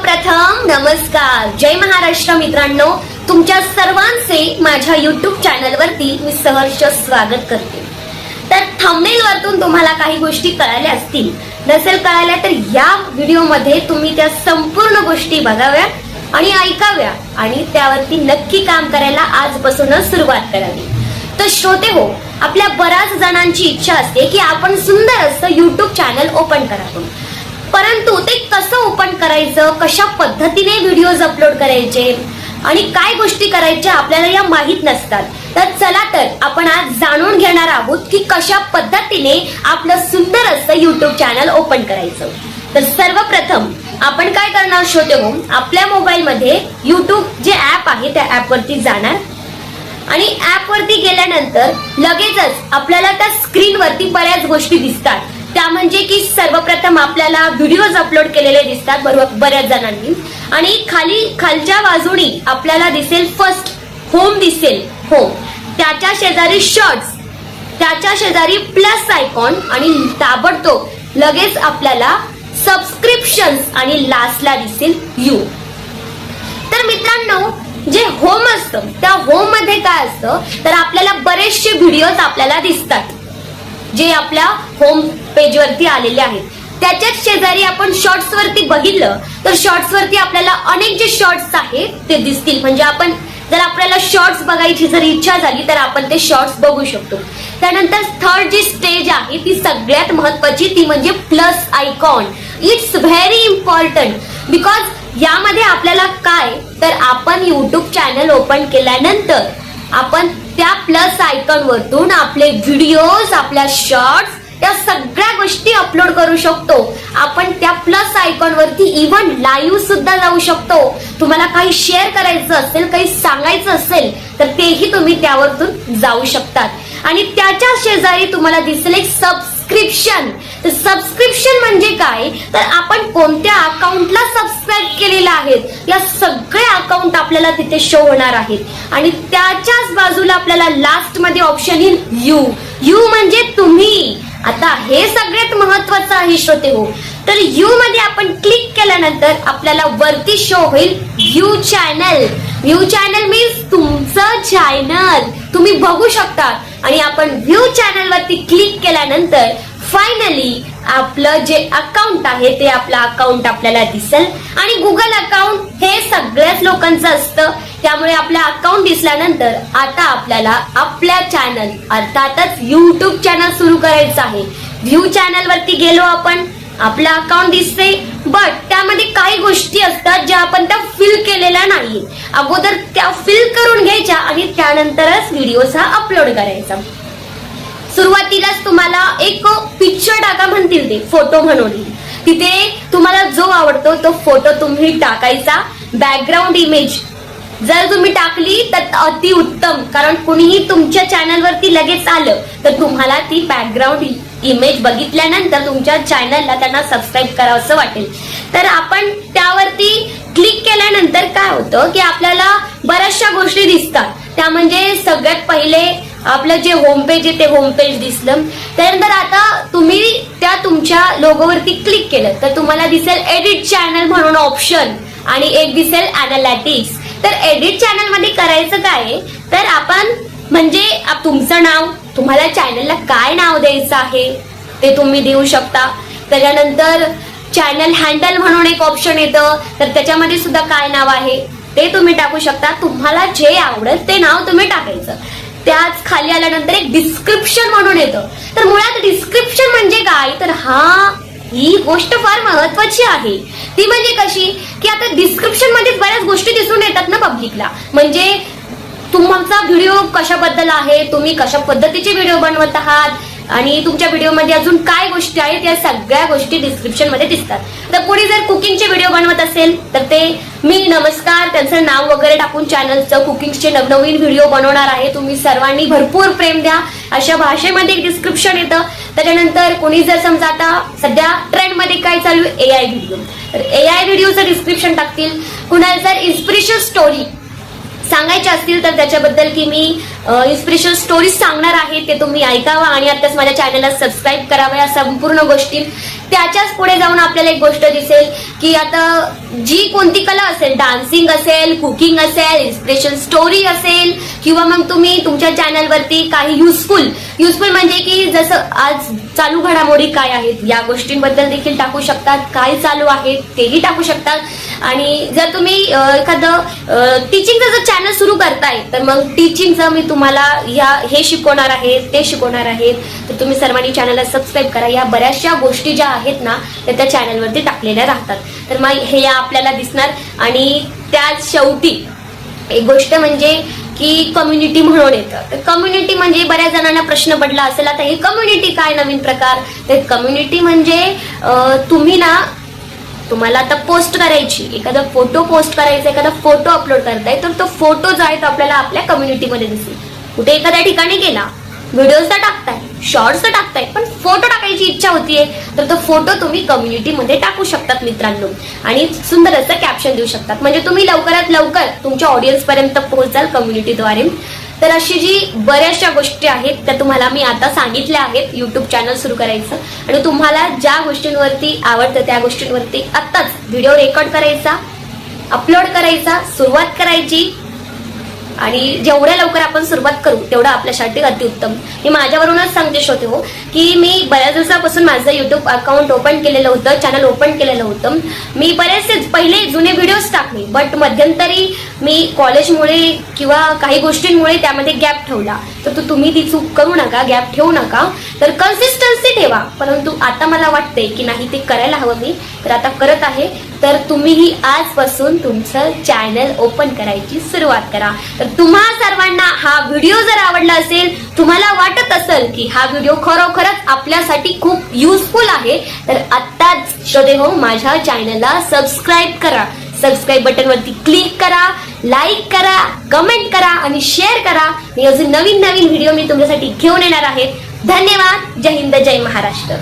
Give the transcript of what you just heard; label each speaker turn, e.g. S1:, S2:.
S1: सर्वप्रथम नमस्कार, जय महाराष्ट्र मित्रांनो, तुमच्या सर्वांचे माझ्या YouTube चॅनलवरती मी सहर्ष स्वागत करते। तर थंबनेल वरतून तुम्हाला काही गोष्टी कळाल्या असतील, नसेल कळाल्या तर या व्हिडिओमध्ये तुम्ही त्या संपूर्ण गोष्टी बघाव्या आणि ऐकाव्या आणि त्यावरती नक्की काम करायला आजपासूनच सुरुवात करावी। तर श्रोते हो, आपल्या बऱ्याच जणांची इच्छा असते की आपण सुंदर असं YouTube चॅनल ओपन करावं, परंतु ते कसं ओपन करायचं, कशा पद्धतीने व्हिडिओज अपलोड करायचे आणि काय गोष्टी करायच्या आपल्याला या माहित नसतात। तर चला तर आपण आज जाणून घेणार आहोत की कशा पद्धतीने आपलं सुंदर असं YouTube चॅनल ओपन करायचं। तर सर्वप्रथम आपण काय करणार श्रोते हो, आपल्या मोबाईल मध्ये YouTube जे ऍप आहे त्या ऍप वरती जाणार आणि ऍप वरती गेल्यानंतर लगेचच आपल्याला त्या स्क्रीन वरती बऱ्याच गोष्टी दिसतात। त्या म्हणजे की सर्वप्रथम आपल्याला व्हिडिओज अपलोड केलेले दिसतात बऱ्याच जणांनी आणि खालच्या बाजूनी आपल्याला दिसेल फर्स्ट होम दिसेल, होम, त्याच्या शेजारी शॉर्ट्स, त्याच्या शेजारी प्लस आयकॉन आणि ताबडतोब लगेच आपल्याला सबस्क्रिप्शन्स आणि लास्टला दिसेल यू। तर मित्रांनो, जे होम असतं त्या होम मध्ये काय असतं तर आपल्याला बरेचसे व्हिडिओज आपल्याला दिसतात जे आपल्या होम पेज वरती आलेले आहेत। त्याच्याच शेजारी आपण शॉर्ट्स वरती बघितलं तर शॉर्ट्स वरती आपल्याला अनेक जे शॉर्ट्स आहेत ते दिसतील। म्हणजे आपण जर आपल्याला शॉर्ट्स बघायची जर इच्छा झाली तर आपण ते शॉर्ट्स बघू शकतो। त्यानंतर थर्ड जी स्टेज आहे ती सगळ्यात महत्वाची, ती म्हणजे plus icon. It's very important because यामध्ये आपल्याला काय तर आपण YouTube चॅनल ओपन केल्यानंतर आपण त्या प्लस आयकॉन वरतून आपले व्हिडिओज, आपल्या शॉर्ट्स, त्या सगळ्या गोष्टी अपलोड करू शकतो। आपण त्या प्लस आयकॉन वरती इव्हन लाईव्ह सुद्धा जाऊ शकतो। तुम्हाला काही शेअर करायचं असेल, काही सांगायचं असेल तर तेही तुम्ही त्यावरतून जाऊ शकतात। आणि त्याच्या शेजारी तुम्हाला दिसेल एक सबस्क्रिप्शन। तर सबस्क्रिप्शन म्हणजे काय तर आपण कोणत्या अकाउंटला सबस्क्राईब केलेला आहे या सगळ्या अकाउंट आपल्याला तिथे शो होणार आहेत। आणि त्याच्याच बाजूला आपल्याला लास्ट मध्ये ऑप्शन येईल यू। यू म्हणजे तुम्ही। आता हे सगळ्यात महत्वाचं आहे श्रोते हो। तर यू मध्ये आपण क्लिक केल्यानंतर आपल्याला वरती शो होईल view channel. View channel means तुमचं चॅनल तुम्ही बघू शकता। आणि आपण व्ह्यू चॅनल वरती क्लिक केल्यानंतर फायनली आपलं जे अकाउंट आहे ते आपलं अकाउंट आपल्याला दिसेल। आणि गुगल अकाउंट हे सगळ्याच लोकांचं असतं, त्यामुळे आपलं अकाउंट दिसल्यानंतर आता आपल्याला आपल्या चॅनल अर्थातच YouTube चॅनल सुरू करायचं आहे। व्ह्यू चॅनल वरती गेलो आपण, आपलं अकाउंट दिसते, बट त्यामध्ये काही गोष्टी असतात ज्या आपण त्या फिल केलेल्या नाही। अगोदर त्या फिल करून घ्यायच्या आणि त्यानंतरच व्हिडिओज हा अपलोड करायचा। सुरुवातीलाच तुम्हाला एक पिक्चर टाका म्हणतील, ते फोटो म्हणून तिथे तुम्हाला जो आवडतो तो फोटो तुम्ही टाकायचा। बॅकग्राऊंड इमेज जर तुम्ही टाकली तर अति उत्तम, कारण कुणीही तुमच्या चॅनलवरती लगेच आलं तर तुम्हाला ती बॅकग्राऊंड इमेज बघितल्यानंतर तुमच्या चॅनलला त्यांना सबस्क्राईब करावं असं वाटेल। तर आपण त्यावरती क्लिक केल्यानंतर काय होतं की आपल्याला बऱ्याचशा गोष्टी दिसतात। त्या म्हणजे सगळ्यात पहिले आपलं जे होम पेज आहे ते होम पेज दिसलं। त्यानंतर आता तुम्ही त्या तुमच्या लोगोवरती क्लिक केलं तर तुम्हाला दिसेल एडिट चॅनल म्हणून ऑप्शन आणि एक दिसेल अॅनालिटिक्स। तर एडिट चॅनल मध्ये करायचं काय तर आपण म्हणजे तुमचं नाव, तुम्हाला चॅनलला काय नाव द्यायचं आहे ते तुम्ही देऊ शकता। त्याच्यानंतर चॅनल हँडल म्हणून एक ऑप्शन येतं, तर त्याच्यामध्ये सुद्धा काय नाव आहे ते तुम्ही टाकू शकता। तुम्हाला जे आवडेल ते नाव तुम्ही टाकायचं। त्याच खाली आल्यानंतर एक डिस्क्रिप्शन म्हणून येतं। तर मुळात डिस्क्रिप्शन म्हणजे काय तर ही गोष्ट फार महत्वाची आहे। ती म्हणजे कशी की आता डिस्क्रिप्शन मध्ये बऱ्याच गोष्टी दिसून येतात ना पब्लिकला, म्हणजे तुमचा व्हिडिओ कशाबद्दल आहे, तुम्ही कशा पद्धतीचे व्हिडिओ बनवत आहात आणि तुमच्या व्हिडिओमध्ये अजून काय गोष्टी आहेत या सगळ्या गोष्टी डिस्क्रिप्शन मध्ये दिसतात। तर कोणी जर कुकिंगचे व्हिडिओ बनवत असेल तर ते मी नमस्कार त्यांचं नाव वगैरे टाकून चॅनलचं कुकिंगचे नवनवीन व्हिडिओ बनवणार आहे, तुम्ही सर्वांनी भरपूर प्रेम द्या अशा भाषेमध्ये एक डिस्क्रिप्शन येतं। त्याच्यानंतर कोणी जर समजा आता सध्या ट्रेंड मध्ये काय चालू आहे AI व्हिडिओ, तर AI व्हिडिओचं डिस्क्रिप्शन टाकतील। कुणाला जर इन्स्पिरेशन स्टोरी सांगायचे असतील तर त्याच्याबद्दल की मी इन्स्पिरेशनल स्टोरीज सांगणार आहे ते तुम्ही ऐकावा आणि आताच माझ्या चॅनलला सबस्क्राईब करावं. या संपूर्ण गोष्टी त्याच्याच पुढे जाऊन आपल्याला एक गोष्ट दिसेल की आता जी कोणती कला असेल, डान्सिंग असेल, कुकिंग असेल, इन्स्पिरेशन स्टोरी असेल किंवा मग तुम्ही तुमच्या चॅनलवरती काही युजफुल म्हणजे की जसं आज चालू घडामोडी काय आहेत या गोष्टींबद्दल देखील टाकू शकतात, काय चालू आहे तेही टाकू शकतात. आणि जर तुम्ही एखादं टीचिंगचं जर चॅनल सुरू करताय तर मग टीचिंगचं मी तुम्हाला हे शिकवणार आहे, ते शिकवणार आहे. तर तुम्ही सर्वांनी चॅनलला सबस्क्राईब करा. या बऱ्याचशा गोष्टी ज्या आहेत ना त्या चॅनलवरती टाकलेल्या राहतात. तर मग हे आपल्याला दिसणार. आणि त्याच शेवटी एक गोष्ट म्हणजे की कम्युनिटी म्हणून येतं. तर कम्युनिटी म्हणजे बऱ्याच जणांना प्रश्न पडला असेल आता हे कम्युनिटी काय नवीन प्रकार. तर कम्युनिटी म्हणजे तुम्हाला आता पोस्ट करायची, एखादा फोटो पोस्ट करायचा, एखादा फोटो अपलोड करताय तर तो फोटो जो आहे तो आपल्याला आपल्या कम्युनिटीमध्ये दिसेल. कुठे एखाद्या ठिकाणी गेला, व्हिडिओज तर टाकताय, शॉर्ट्स तर टाकताय, पण फोटो टाकायची इच्छा होतीये तर तो फोटो तुम्ही कम्युनिटीमध्ये टाकू शकतात मित्रांनो. आणि सुंदर असं कॅप्शन देऊ शकतात. म्हणजे तुम्ही लवकरात लवकर तुमच्या ऑडियन्स पर्यंत पोहोचाल कम्युनिटीद्वारे. तर अशी जी बऱ्याचशा गोष्टी आहेत त्या तुम्हाला मी आता सांगितल्या आहेत युट्यूब चॅनल सुरू करायचं. आणि तुम्हाला ज्या गोष्टींवरती आवडतं त्या गोष्टींवरती आत्ताच व्हिडिओ रेकॉर्ड करायचा, अपलोड करायचा, सुरुवात करायची. आणि जेवढ्या लवकर आपण सुरुवात करू तेवढं आपल्यासाठी अतिउत्तम. मी माझ्यावरूनच सांगते श्रोते हो की मी बऱ्याच दिवसापासून माझं युट्यूब अकाउंट ओपन केलेलं होतं, चॅनल ओपन केलेलं होतं. मी बरेचसे पहिले जुने व्हिडिओज टाकले, बट मध्यंतरी मी कॉलेजमुळे किंवा काही गोष्टींमुळे त्यामध्ये गॅप ठेवला. तर तुम्ही ती चूक करू नका, गॅप ठेवू नका. तर कन्सिस्टन्सी ठेवा. परंतु आता मला वाटतंय की नाही ते करायला हवं मी, तर आता करत आहे. तर तुम्हीही आजपासून तुमचं चॅनल ओपन करायची सुरुवात करा. तर तुम्हा सर्वांना हा व्हिडिओ जर आवडला असेल, तुम्हाला वाटत असेल की हा व्हिडिओ खरोखरच आपल्यासाठी खूप युजफुल आहे, तर आत्ताच श्रोते हो माझ्या चॅनलला सबस्क्राईब करा. सबस्क्राईब बटनवरती क्लिक करा, लाईक करा, कमेंट करा आणि शेअर करा. मी अजून नवीन व्हिडिओ मी तुमच्यासाठी घेऊन येणार आहे. धन्यवाद. जय हिंद, जय महाराष्ट्र.